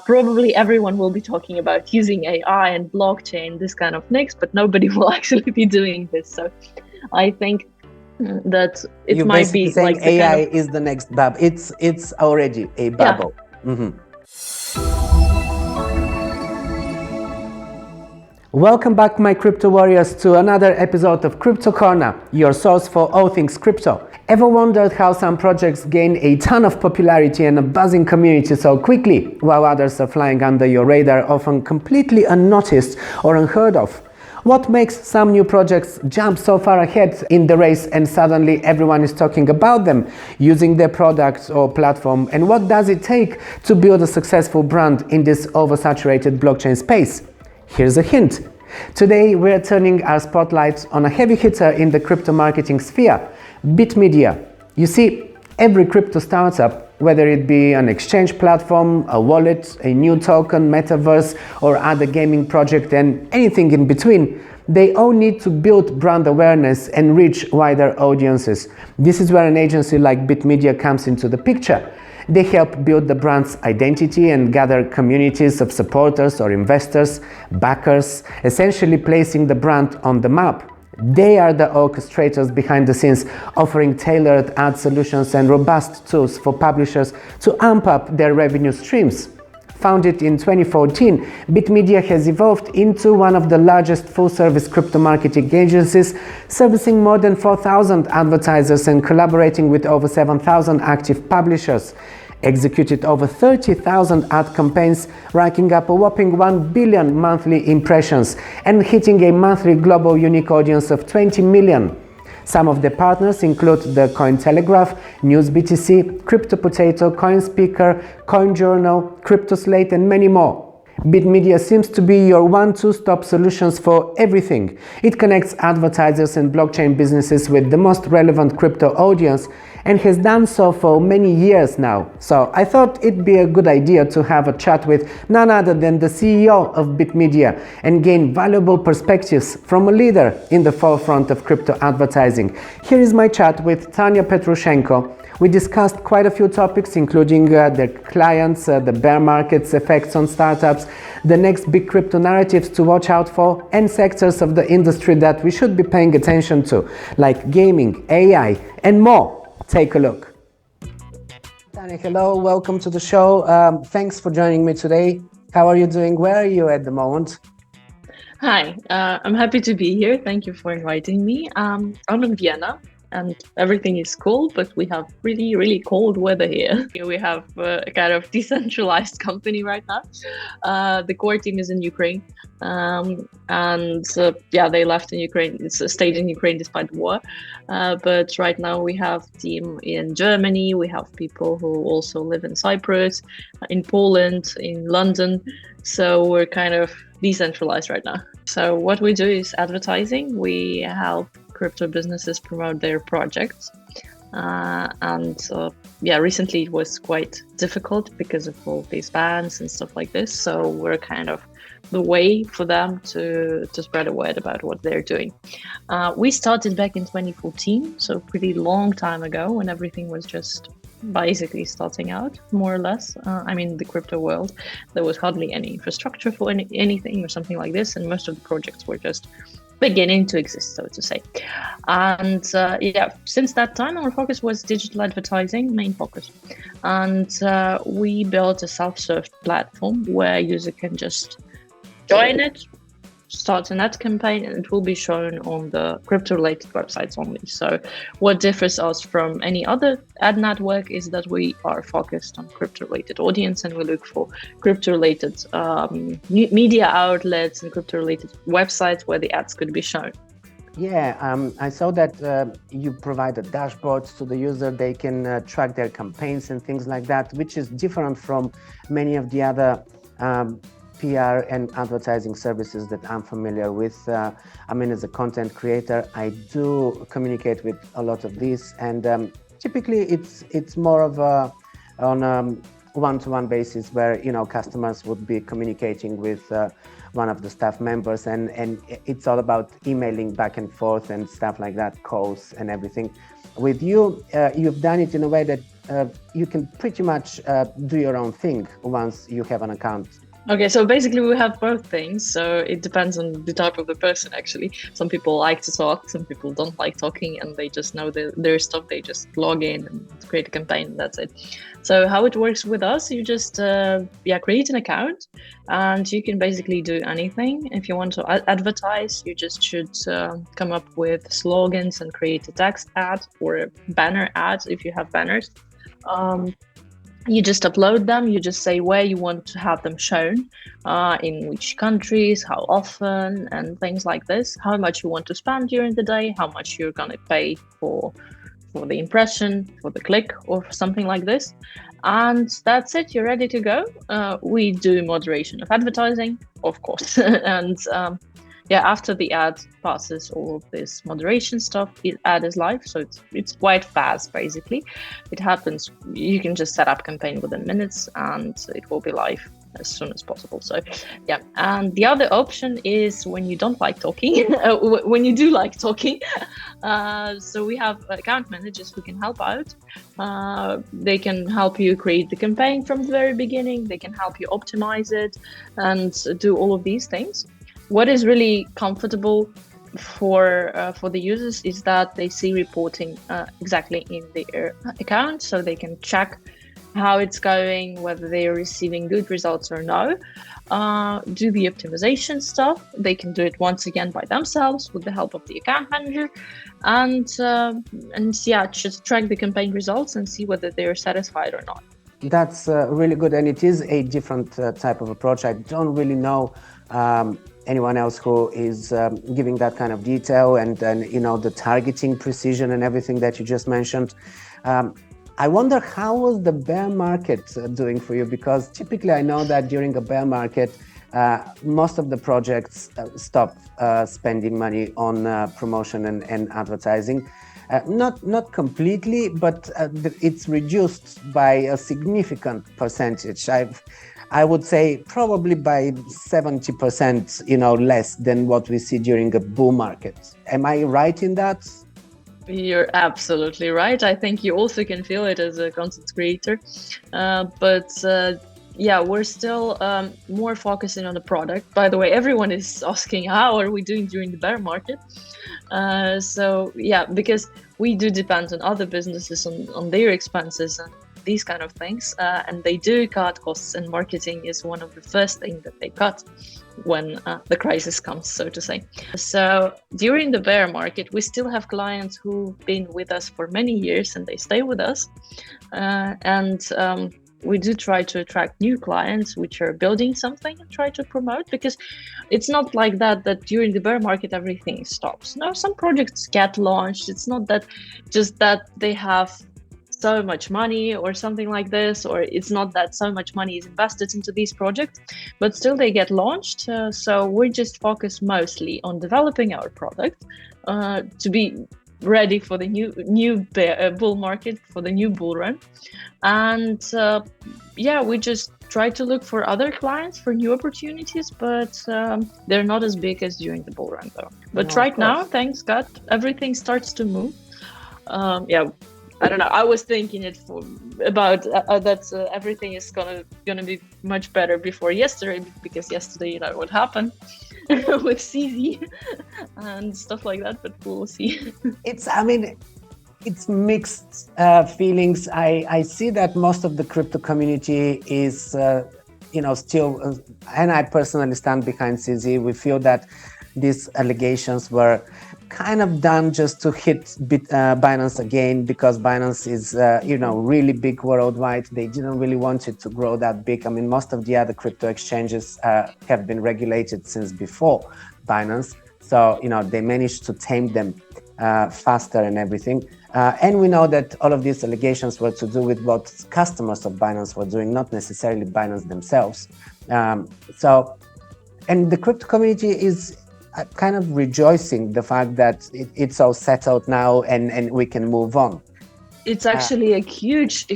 Probably everyone will be talking about using AI and blockchain, this kind of next, but nobody will actually be doing this. So I think that it You're might basically be saying like the AI kind of, is the next bubble. It's already a bubble. yeah. Welcome back, my crypto warriors, to another episode of Crypto Corner, your source for all things crypto. Ever wondered how some projects gain a ton of popularity and a buzzing community so quickly, while others are flying under your radar, often completely unnoticed or unheard of? What makes some new projects jump so far ahead in the race and suddenly everyone is talking about them, using their products or platform, and what does it take to build a successful brand in this oversaturated blockchain space? Here's a hint. Today we're turning our spotlight on a heavy hitter in the crypto marketing sphere, Bitmedia. You see, every crypto startup, whether it be an exchange platform, a wallet, a new token, metaverse, or other gaming project and anything in between, they all need to build brand awareness and reach wider audiences. This is where an agency like Bitmedia comes into the picture. They help build the brand's identity and gather communities of supporters or investors, backers, essentially placing the brand on the map. They are the orchestrators behind the scenes, offering tailored ad solutions and robust tools for publishers to amp up their revenue streams. Founded in 2014, Bitmedia has evolved into one of the largest full-service crypto marketing agencies, servicing more than 4,000 advertisers and collaborating with over 7,000 active publishers. Executed over 30,000 ad campaigns, racking up a whopping 1 billion monthly impressions and hitting a monthly global unique audience of 20 million. Some of the partners include the Cointelegraph, NewsBTC, CryptoPotato, CoinSpeaker, CoinJournal, CryptoSlate, and many more. Bitmedia seems to be your one-two-stop solutions for everything. It connects advertisers and blockchain businesses with the most relevant crypto audience and has done so for many years now. So I thought it'd be a good idea to have a chat with none other than the CEO of Bitmedia and gain valuable perspectives from a leader in the forefront of crypto advertising. Here is my chat with Tanya Perusenko. We discussed quite a few topics, including their clients, the bear market's effects on startups, the next big crypto narratives to watch out for, and sectors of the industry that we should be paying attention to, like gaming, AI, and more. Take a look. Tanya, hello, welcome to the show. Thanks for joining me today. How are you doing? Where are you at the moment? Hi, I'm happy to be here. Thank you for inviting me. I'm in Vienna and everything is cool, but we have really, really cold weather here. We have a kind of decentralized company right now. The core team is in Ukraine, they left in Ukraine. It's stayed in Ukraine despite the war. But right now we have team in Germany. We have people who also live in Cyprus, in Poland, in London. So we're kind of decentralized right now. So what we do is advertising. We help crypto businesses promote their projects. Recently it was quite difficult because of all these bans and stuff like this. So we're kind of the way for them to spread a word about what they're doing. We started back in 2014, so pretty long time ago when everything was just basically starting out, more or less. The crypto world, there was hardly any infrastructure for anything or something like this, and most of the projects were just beginning to exist, so to say. And since that time, our focus was digital advertising, main focus. And we built a self-serve platform where user can just join it, start an ad campaign, and it will be shown on the crypto-related websites only. So what differs us from any other ad network is that we are focused on crypto-related audience, and we look for crypto-related media outlets and crypto-related websites where the ads could be shown. Yeah, I saw that you provided dashboards to the user. They can track their campaigns and things like that, which is different from many of the other PR and advertising services that I'm familiar with. As a content creator, I do communicate with a lot of these, and typically it's more of on a one-to-one basis where customers would be communicating with one of the staff members, and it's all about emailing back and forth and stuff like that, calls and everything. With you, you've done it in a way that you can pretty much do your own thing once you have an account? Okay, so basically we have both things. So it depends on the type of the person, actually. Some people like to talk, some people don't like talking, and they just know their stuff. They just log in and create a campaign, and that's it. So how it works with us, you just create an account, and you can basically do anything. If you want to advertise, you just should come up with slogans and create a text ad or a banner ad if you have banners. You just upload them, you just say where you want to have them shown, in which countries, how often, and things like this, how much you want to spend during the day, how much you're going to pay for the impression, for the click, or something like this. And that's it, you're ready to go. We do moderation of advertising, of course. And after the ad passes all of this moderation stuff, the ad is live. So it's quite fast, basically. It happens, you can just set up campaign within minutes and it will be live as soon as possible. So yeah. And the other option is when you don't like talking, when you do like talking. So we have account managers who can help out. They can help you create the campaign from the very beginning. They can help you optimize it and do all of these things. What is really comfortable for the users is that they see reporting exactly in their account, so they can check how it's going, whether they are receiving good results or no. Do the optimization stuff. They can do it once again by themselves with the help of the account manager, and just track the campaign results and see whether they are satisfied or not. That's really good, and it is a different type of approach. I don't really know anyone else who is giving that kind of detail and the targeting precision and everything that you just mentioned. I wonder how was the bear market doing for you, because typically I know that during a bear market most of the projects stop spending money on promotion and advertising. Not completely, but it's reduced by a significant percentage. I would say probably by 70%, less than what we see during a bull market. Am I right in that? You're absolutely right. I think you also can feel it as a content creator. We're still more focusing on the product. By the way, everyone is asking, how are we doing during the bear market? Because we do depend on other businesses on their expenses and these kind of things, and they do cut costs, and marketing is one of the first things that they cut when the crisis comes, so to say. So during the bear market, we still have clients who've been with us for many years and they stay with us, we do try to attract new clients which are building something and try to promote, because it's not like that during the bear market everything stops. No, some projects get launched. It's not that just that they have so much money or something like this, or it's not that so much money is invested into these projects, but still they get launched. So we just focus mostly on developing our product to be ready for the new bull market, for the new bull run. And we just try to look for other clients for new opportunities, but they're not as big as during the bull run though. But right now, thanks God, everything starts to move. I don't know. I was thinking about that everything is gonna be much better before yesterday, because yesterday, you know what happened with CZ and stuff like that. But we'll see. It's mixed feelings. I see that most of the crypto community is, still, and I personally stand behind CZ. We feel that these allegations were kind of done just to hit Binance again, because Binance is, really big worldwide. They didn't really want it to grow that big. I mean, most of the other crypto exchanges have been regulated since before Binance. So, they managed to tame them faster and everything. And we know that all of these allegations were to do with what customers of Binance were doing, not necessarily Binance themselves. And the crypto community is kind of rejoicing the fact that it's all settled now and we can move on. It's actually a huge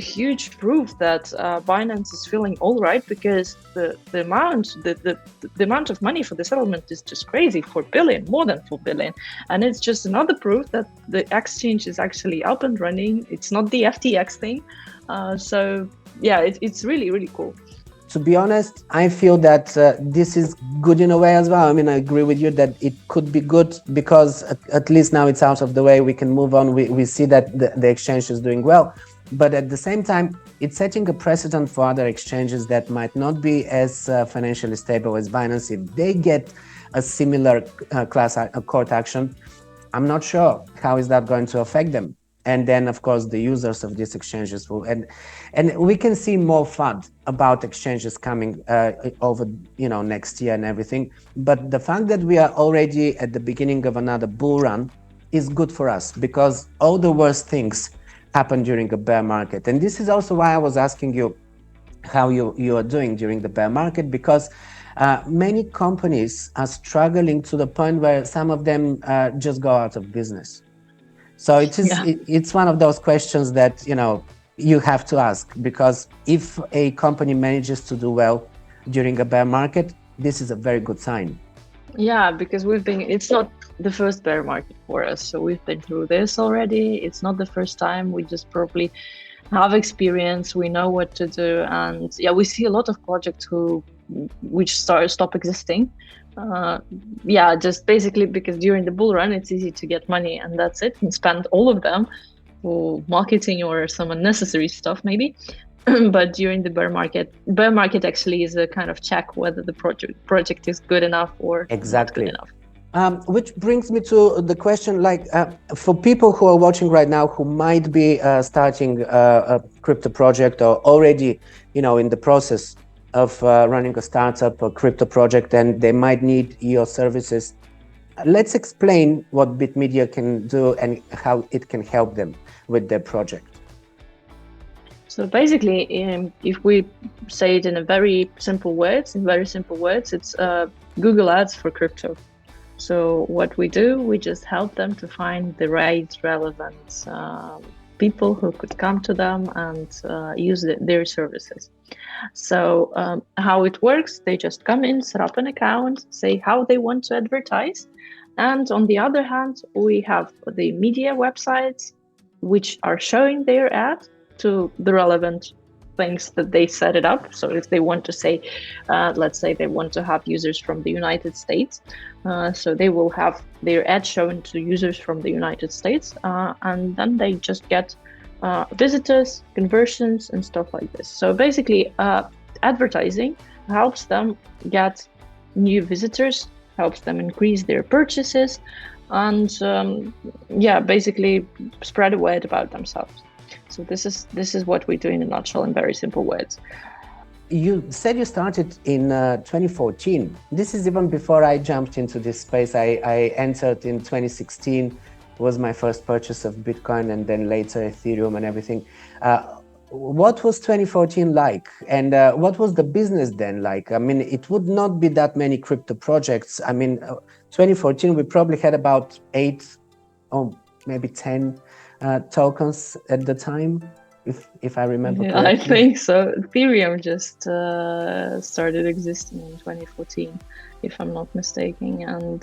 proof that Binance is feeling all right, because the amount of money for the settlement is just crazy, 4 billion, more than 4 billion. And it's just another proof that the exchange is actually up and running. It's not the FTX thing. So yeah, it's really, really cool. To be honest, I feel that this is good in a way as well. I mean, I agree with you that it could be good because at least now it's out of the way. We can move on. We see that the exchange is doing well. But at the same time, it's setting a precedent for other exchanges that might not be as financially stable as Binance. If they get a similar court action, I'm not sure how is that going to affect them. And then, of course, the users of these exchanges will, and we can see more FUD about exchanges coming over, next year and everything. But the fact that we are already at the beginning of another bull run is good for us, because all the worst things happen during a bear market. And this is also why I was asking you how you are doing during the bear market, because many companies are struggling to the point where some of them just go out of business. So it's one of those questions that you have to ask, because if a company manages to do well during a bear market, this is a very good sign. Yeah, because it's not the first bear market for us. So we've been through this already. It's not the first time. We just probably have experience. We know what to do. And yeah, we see a lot of projects which stop existing. Just basically because during the bull run, it's easy to get money and that's it, and spend all of them for marketing or some unnecessary stuff maybe. But during the bear market actually is a kind of check whether the project is good enough or exactly not good enough. Which brings me to the question, for people who are watching right now who might be starting a crypto project or already in the process of running a startup or crypto project, and they might need your services. Let's explain what Bitmedia can do and how it can help them with their project. So basically, if we say it in very simple words, it's Google Ads for crypto. So what we do, we just help them to find the right relevant people who could come to them and use their services. So how it works, they just come in, set up an account, say how they want to advertise. And on the other hand, we have the media websites which are showing their ad to the relevant things that they set it up. So if they want to say, let's say they want to have users from the United States, so they will have their ad shown to users from the United States, and then they just get visitors, conversions, and stuff like this. So basically, advertising helps them get new visitors, helps them increase their purchases, and basically spread a word about themselves. So this is what we do in a nutshell, in very simple words. You said you started in 2014. This is even before I jumped into this space. I entered in 2016. Was my first purchase of Bitcoin, and then later Ethereum and everything. What was 2014 like, and what was the business then like? I mean, it would not be that many crypto projects. I mean, 2014 we probably had about 8 or maybe 10 tokens at the time, if I remember correctly. I think so. Ethereum just started existing in 2014, if I'm not mistaken, and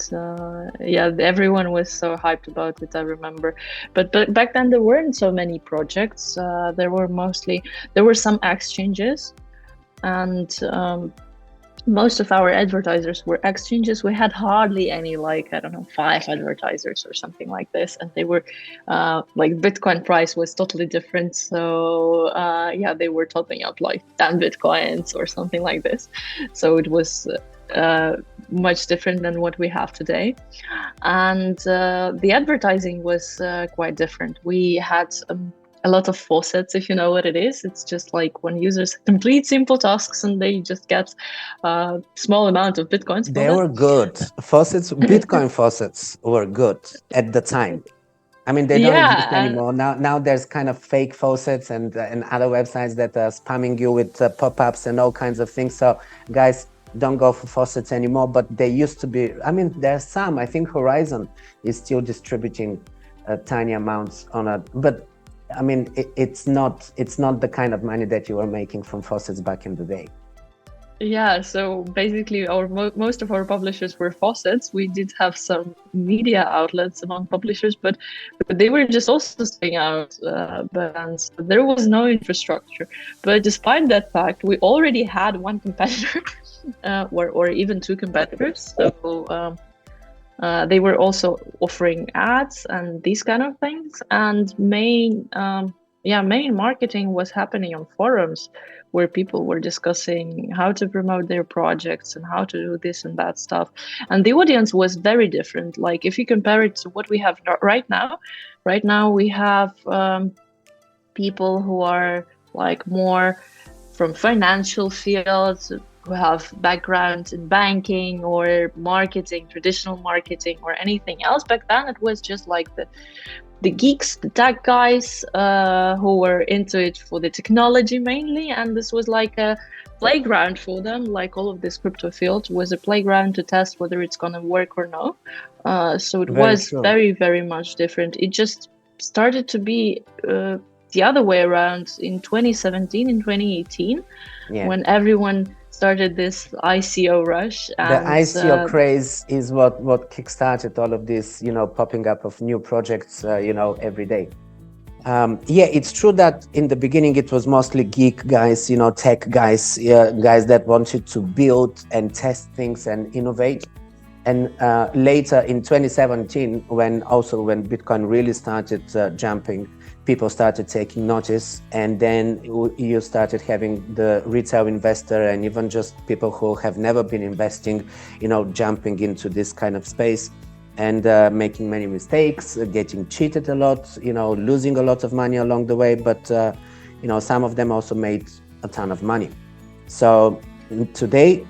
everyone was so hyped about it, I remember. But back then there weren't so many projects. There were some exchanges, and most of our advertisers were exchanges. We had hardly any, 5 advertisers or something like this, and they were Bitcoin price was totally different, so they were topping up 10 Bitcoins or something like this. So it was much different than what we have today, and the advertising was quite different. We had a lot of faucets, if you know what it is. It's just like when users complete simple tasks and they just get a small amount of Bitcoins. They were good. Faucets, Bitcoin faucets were good at the time. I mean, they don't exist anymore. Now there's kind of fake faucets and other websites that are spamming you with pop-ups and all kinds of things. So guys, don't go for faucets anymore, but they used to be. I mean, there's some. I think Horizon is still distributing tiny amounts on it, but I mean, it's not the kind of money that you were making from faucets back in the day. Yeah, so basically, our most of our publishers were faucets. We did have some media outlets among publishers, but they were just also selling out bands. There was no infrastructure. But despite that fact, we already had one competitor, or even two competitors. So they were also offering ads and these kind of things. And main marketing was happening on forums where people were discussing how to promote their projects and how to do this and that stuff. And the audience was very different. Like if you compare it to what we have right now we have people who are like more from financial fields, who have backgrounds in banking or marketing, traditional marketing or anything else. Back then it was just like the geeks, the tech guys who were into it for the technology mainly, and this was like a playground for them. Like all of this crypto field was a playground to test whether it's going to work or no. So it Very was true. very, very much different. It just started to be the other way around in 2017, in 2018, Yeah. when everyone started this ICO rush. The And ICO craze is what kickstarted all of this, popping up of new projects, every day. Yeah, it's true that in the beginning it was mostly geek guys, tech guys, guys that wanted to build and test things and innovate. And later in 2017, when Bitcoin really started jumping, people started taking notice, and then you started having the retail investor and even just people who have never been investing, jumping into this kind of space and making many mistakes, getting cheated a lot, losing a lot of money along the way. But some of them also made a ton of money. So today,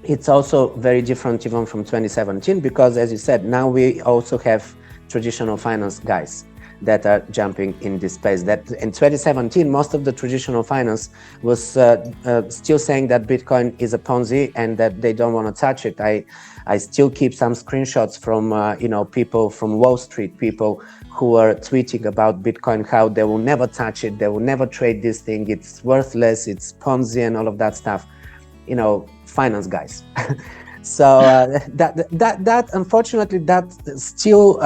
it's also very different even from 2017, because as you said, now we also have traditional finance guys that are jumping in this space. That in 2017, most of the traditional finance was still saying that Bitcoin is a Ponzi and that they don't want to touch it. I still keep some screenshots from people from Wall Street, people who are tweeting about Bitcoin, how they will never touch it, they will never trade this thing, it's worthless, it's Ponzi and all of that stuff. Finance guys. So that unfortunately that still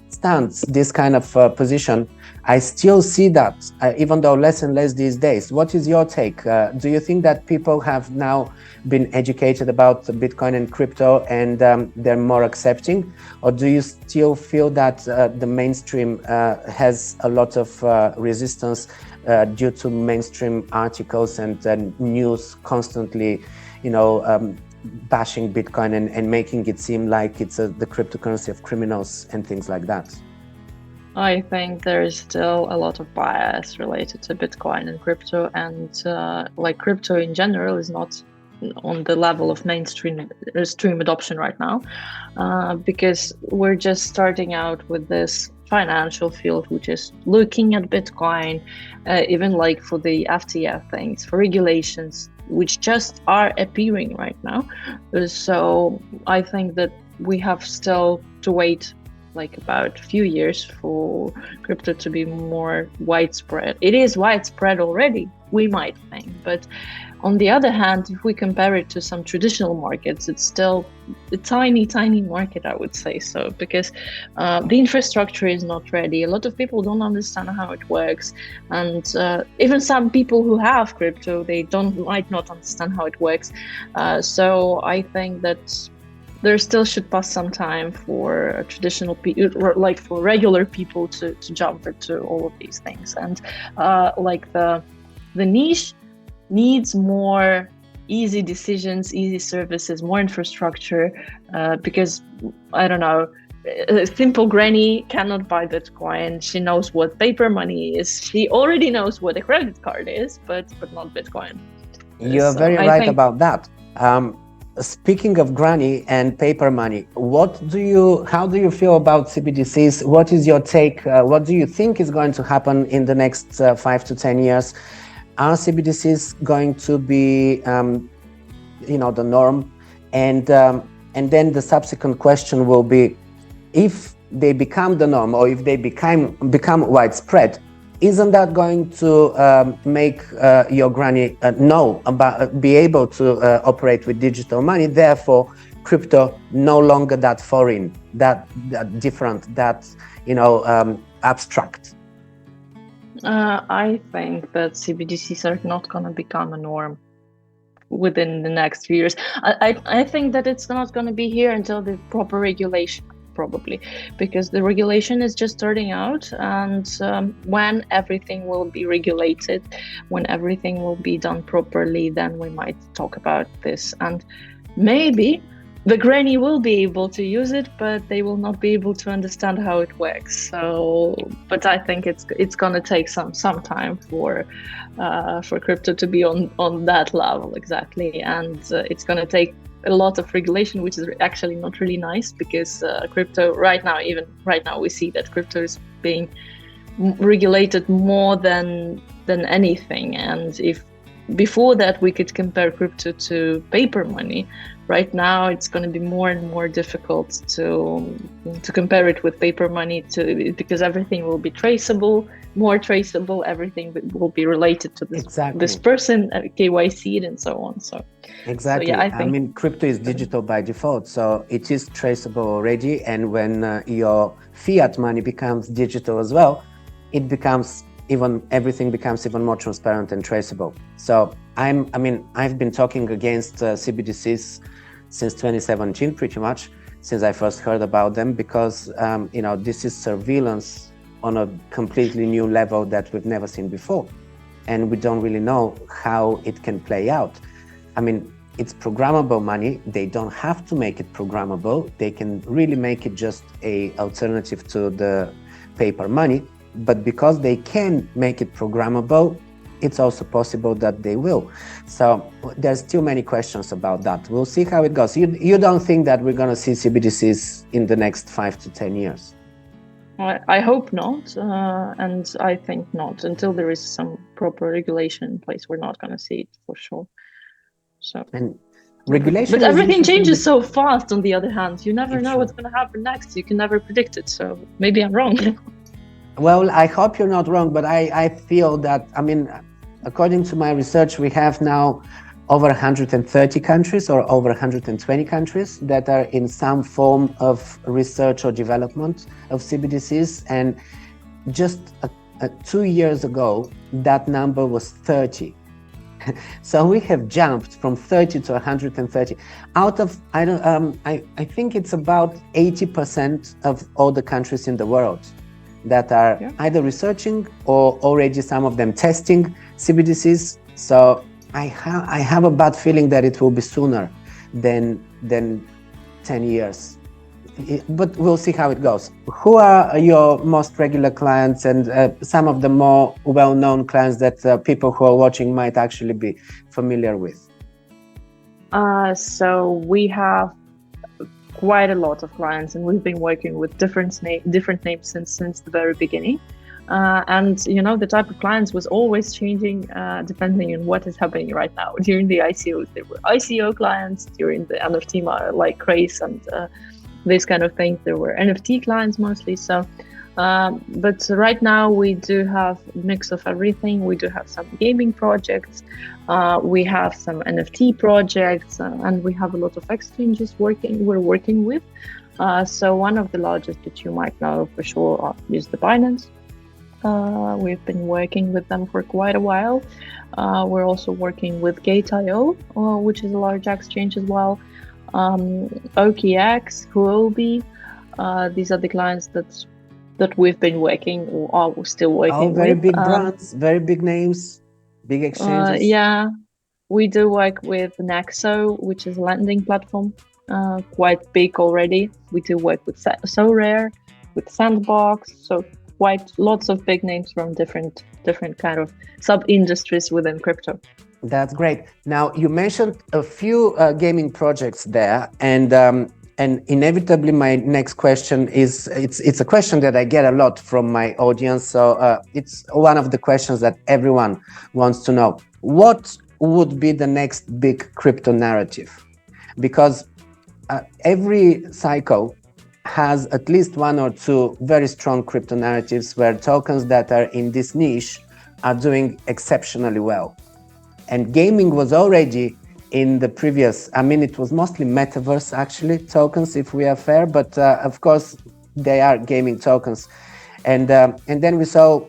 stands, this kind of position. I still see that, even though less and less these days. What is your take? Do you think that people have now been educated about Bitcoin and crypto and they're more accepting? Or do you still feel that the mainstream has a lot of resistance due to mainstream articles and news constantly, bashing Bitcoin and making it seem like it's the cryptocurrency of criminals and things like that? I think there is still a lot of bias related to Bitcoin and crypto, and like crypto in general is not on the level of mainstream adoption right now, because we're just starting out with this financial field, which is looking at Bitcoin, even like for the FTF things, for regulations, which just are appearing right now. So I think that we have still to wait like about a few years for crypto to be more widespread. It is widespread already, we might think, but on the other hand, if we compare it to some traditional markets, it's still a tiny market, I would say so, because the infrastructure is not ready. A lot of people don't understand how it works, and even some people who have crypto, they might not understand how it works. So I think that there still should pass some time for traditional people, like for regular people to jump into all of these things. And like the niche needs more easy decisions, easy services, more infrastructure, because I don't know, a simple granny cannot buy Bitcoin. She knows what paper money is. She already knows what a credit card is, but not Bitcoin. You're very right about that. Speaking of granny and paper money, how do you feel about CBDCs? What is your take? What do you think is going to happen in the next 5 to 10 years? Are CBDCs going to be, the norm? And then the subsequent question will be, if they become the norm or if they become widespread, isn't that going to make your granny be able to operate with digital money? Therefore, crypto no longer that foreign, that different, that abstract. I think that CBDCs are not going to become a norm within the next few years. I think that it's not going to be here until the proper regulation, probably, because the regulation is just starting out. And when everything will be regulated, when everything will be done properly, then we might talk about this. And maybe the granny will be able to use it, but they will not be able to understand how it works. So, but I think it's gonna take some time for crypto to be on that level exactly, and it's gonna take a lot of regulation, which is actually not really nice, because crypto right now we see that crypto is being regulated more than anything. And if before that we could compare crypto to paper money, right now it's going to be more and more difficult to compare it with paper money, because everything will be more traceable, everything will be related to this person, KYC and so on. So exactly. So, yeah, I mean, crypto is digital by default, so it is traceable already. And when your fiat money becomes digital as well, everything becomes even more transparent and traceable. So I've been talking against CBDCs since 2017, pretty much, since I first heard about them, because this is surveillance on a completely new level that we've never seen before, and we don't really know how it can play out. I mean, it's programmable money. They don't have to make it programmable. They can really make it just a alternative to the paper money. But because they can make it programmable, it's also possible that they will. So there's still many questions about that. We'll see how it goes. You don't think that we're going to see CBDCs in the next 5 to 10 years? I hope not, and I think not. Until there is some proper regulation in place, we're not going to see it for sure. So. And regulation, but everything changes so fast. On the other hand, you never know what's going to happen next. You can never predict it. So maybe I'm wrong. Well, I hope you're not wrong, but I feel that, according to my research, we have now over 130 countries or over 120 countries that are in some form of research or development of CBDCs. And just 2 years ago, that number was 30. So we have jumped from 30 to 130. Out of, I think it's about 80% of all the countries in the world that are either researching or already some of them testing CBDCs. So I have a bad feeling that it will be sooner than 10 years. But we'll see how it goes. Who are your most regular clients, and some of the more well-known clients that people who are watching might actually be familiar with? So we have quite a lot of clients, and we've been working with different names since the very beginning. And the type of clients was always changing depending on what is happening right now. During the ICOs, there were ICO clients. During the NFT like craze and this kind of thing, there were NFT clients mostly. So, but right now we do have a mix of everything. We do have some gaming projects. We have some NFT projects, and we have a lot of exchanges we're working with. So one of the largest that you might know for sure is the Binance. We've been working with them for quite a while. We're also working with Gate.io, which is a large exchange as well. OKX, Huobi, these are the clients that we've been working or are still working with. Very big brands, very big names, big exchanges. Yeah, we do work with Nexo, which is a lending platform, quite big already. We do work with SoRare, with Sandbox, so quite lots of big names from different kind of sub-industries within crypto. That's great. Now, you mentioned a few gaming projects there, and inevitably my next question is, it's a question that I get a lot from my audience, so it's one of the questions that everyone wants to know. What would be the next big crypto narrative? Because every cycle has at least one or two very strong crypto narratives where tokens that are in this niche are doing exceptionally well. And gaming was already in the previous, I mean, it was mostly metaverse actually tokens, if we are fair, but of course they are gaming tokens. And then we saw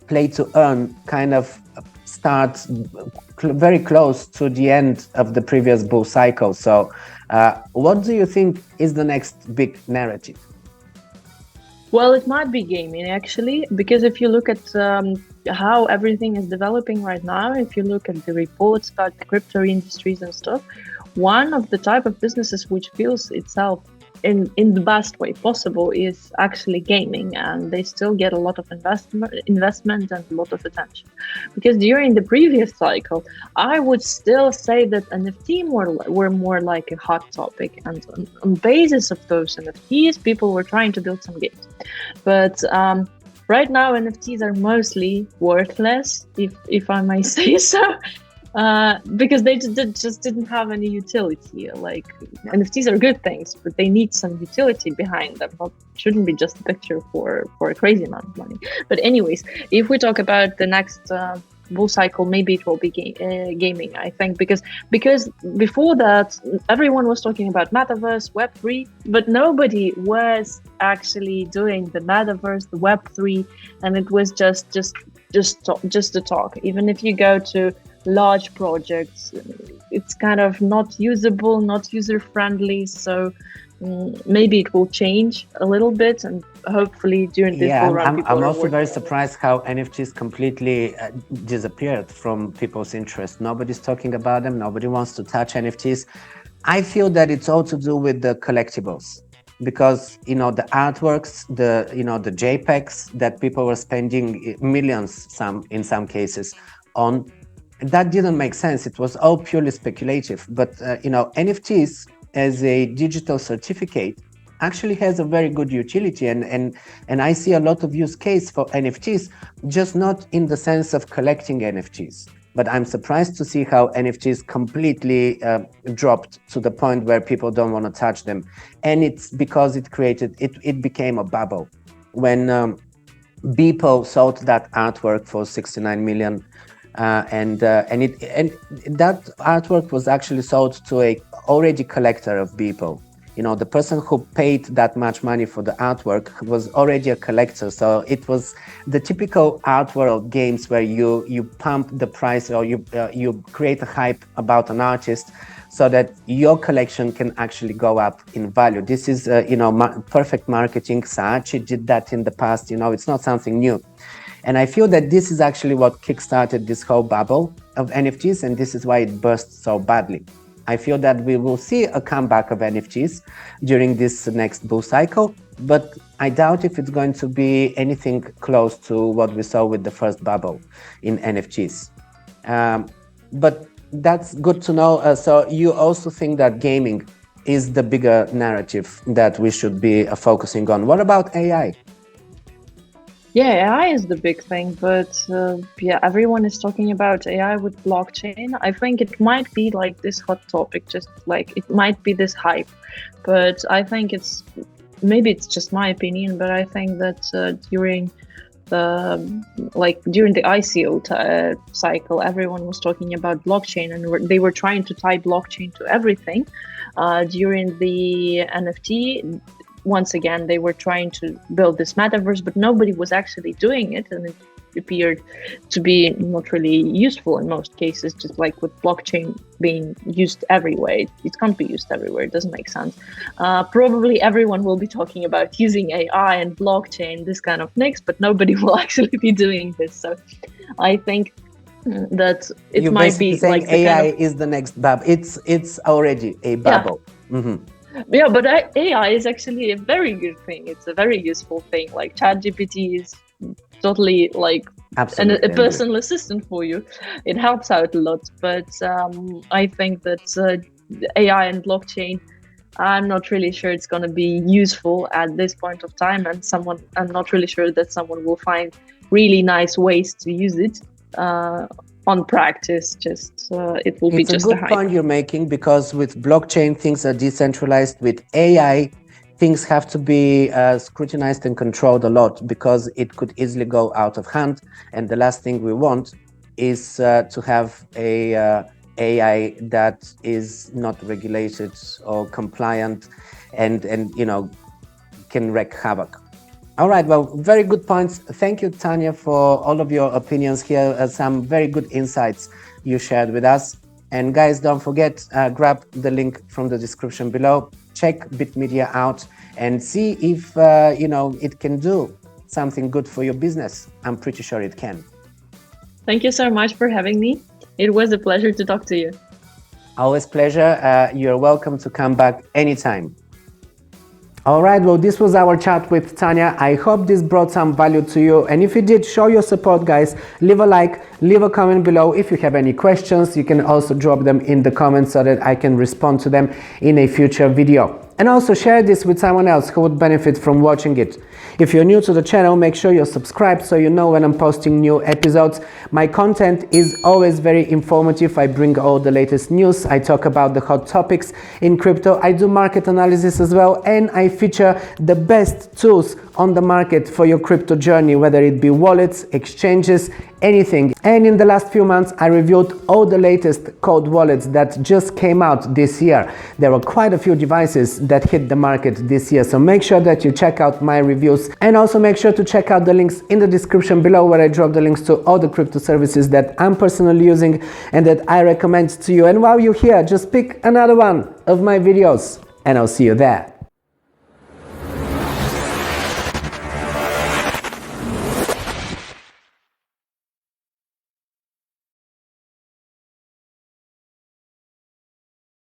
play to earn kind of start very close to the end of the previous bull cycle. So what do you think is the next big narrative? Well, it might be gaming actually, because if you look at how everything is developing right now, if you look at the reports about the crypto industries and stuff, one of the type of businesses which feels itself in the best way possible is actually gaming, and they still get a lot of investment and a lot of attention. Because during the previous cycle, I would still say that NFT were more like a hot topic, and on basis of those NFTs, people were trying to build some games. But right now, NFTs are mostly worthless, if I may say so. Because they just didn't have any utility. Like, NFTs are good things, but they need some utility behind them. It shouldn't be just a picture for a crazy amount of money. But anyways, if we talk about the next bull cycle, maybe it will be gaming, I think, because before that, everyone was talking about metaverse, Web3, but nobody was actually doing the metaverse, the Web3, and it was just a talk. Even if you go to large projects, it's kind of not usable, not user friendly. So maybe it will change a little bit, and hopefully during this bull run, I'm also very surprised how NFTs completely disappeared from people's interest. Nobody's talking about them. Nobody wants to touch NFTs. I feel that it's all to do with the collectibles, because the artworks, the JPEGs that people were spending millions, in some cases, on, that didn't make sense. It was all purely speculative. But NFTs as a digital certificate actually has a very good utility, and I see a lot of use case for NFTs, just not in the sense of collecting NFTs. But I'm surprised to see how NFTs completely dropped to the point where people don't want to touch them. And it's because it became a bubble. When Beeple sold that artwork for 69 million, and that artwork was actually sold to a already collector of Beeple. The person who paid that much money for the artwork was already a collector. So it was the typical art world games where you pump the price, or you create a hype about an artist so that your collection can actually go up in value. This is perfect marketing. Saatchi did that in the past. It's not something new. And I feel that this is actually what kickstarted this whole bubble of NFTs, and this is why it burst so badly. I feel that we will see a comeback of NFTs during this next bull cycle, but I doubt if it's going to be anything close to what we saw with the first bubble in NFTs. But that's good to know. So you also think that gaming is the bigger narrative that we should be focusing on. What about AI? Yeah, AI is the big thing, but everyone is talking about AI with blockchain. I think it might be like this hot topic, just like it might be this hype, but I think maybe it's just my opinion, but I think that during the ICO cycle, everyone was talking about blockchain, and they were trying to tie blockchain to everything. During the NFT, once again, they were trying to build this metaverse, but nobody was actually doing it, and it appeared to be not really useful in most cases, just like with blockchain being used everywhere. It can't be used everywhere. It doesn't make sense. Probably everyone will be talking about using AI and blockchain, this kind of things, but nobody will actually be doing this. So I think that it You're might be saying like AI is the next bubble. It's already a bubble. Yeah. Mm-hmm. Yeah, but AI is actually a very good thing. It's a very useful thing. Like ChatGPT is totally like a personal assistant for you. It helps out a lot. But I think that AI and blockchain, I'm not really sure it's going to be useful at this point of time. And I'm not really sure that someone will find really nice ways to use it. On practice, it will be just a hype. It's a good point you're making, because with blockchain things are decentralized. With AI things have to be scrutinized and controlled a lot, because it could easily go out of hand. And the last thing we want is to have a AI that is not regulated or compliant, and can wreak havoc. All right, well, very good points. Thank you, Tanya, for all of your opinions here. Some very good insights you shared with us. And guys, don't forget, grab the link from the description below. Check Bitmedia out and see if it can do something good for your business. I'm pretty sure it can. Thank you so much for having me. It was a pleasure to talk to you. Always pleasure. You're welcome to come back anytime. All right, well, this was our chat with Tanya. I hope this brought some value to you. And if you did, show your support, guys. Leave a like, leave a comment below. If you have any questions, you can also drop them in the comments so that I can respond to them in a future video. And also share this with someone else who would benefit from watching it. If you're new to the channel, make sure you're subscribed so you know when I'm posting new episodes. My content is always very informative. I bring all the latest news. I talk about the hot topics in crypto. I do market analysis as well, and I feature the best tools on the market for your crypto journey, whether it be wallets, exchanges, anything. And in the last few months, I reviewed all the latest cold wallets that just came out this year. There were quite a few devices that hit the market this year, so make sure that you check out my reviews, and also make sure to check out the links in the description below, where I drop the links to all the crypto services that I'm personally using and that I recommend to you. And while you're here, just pick another one of my videos and I'll see you there.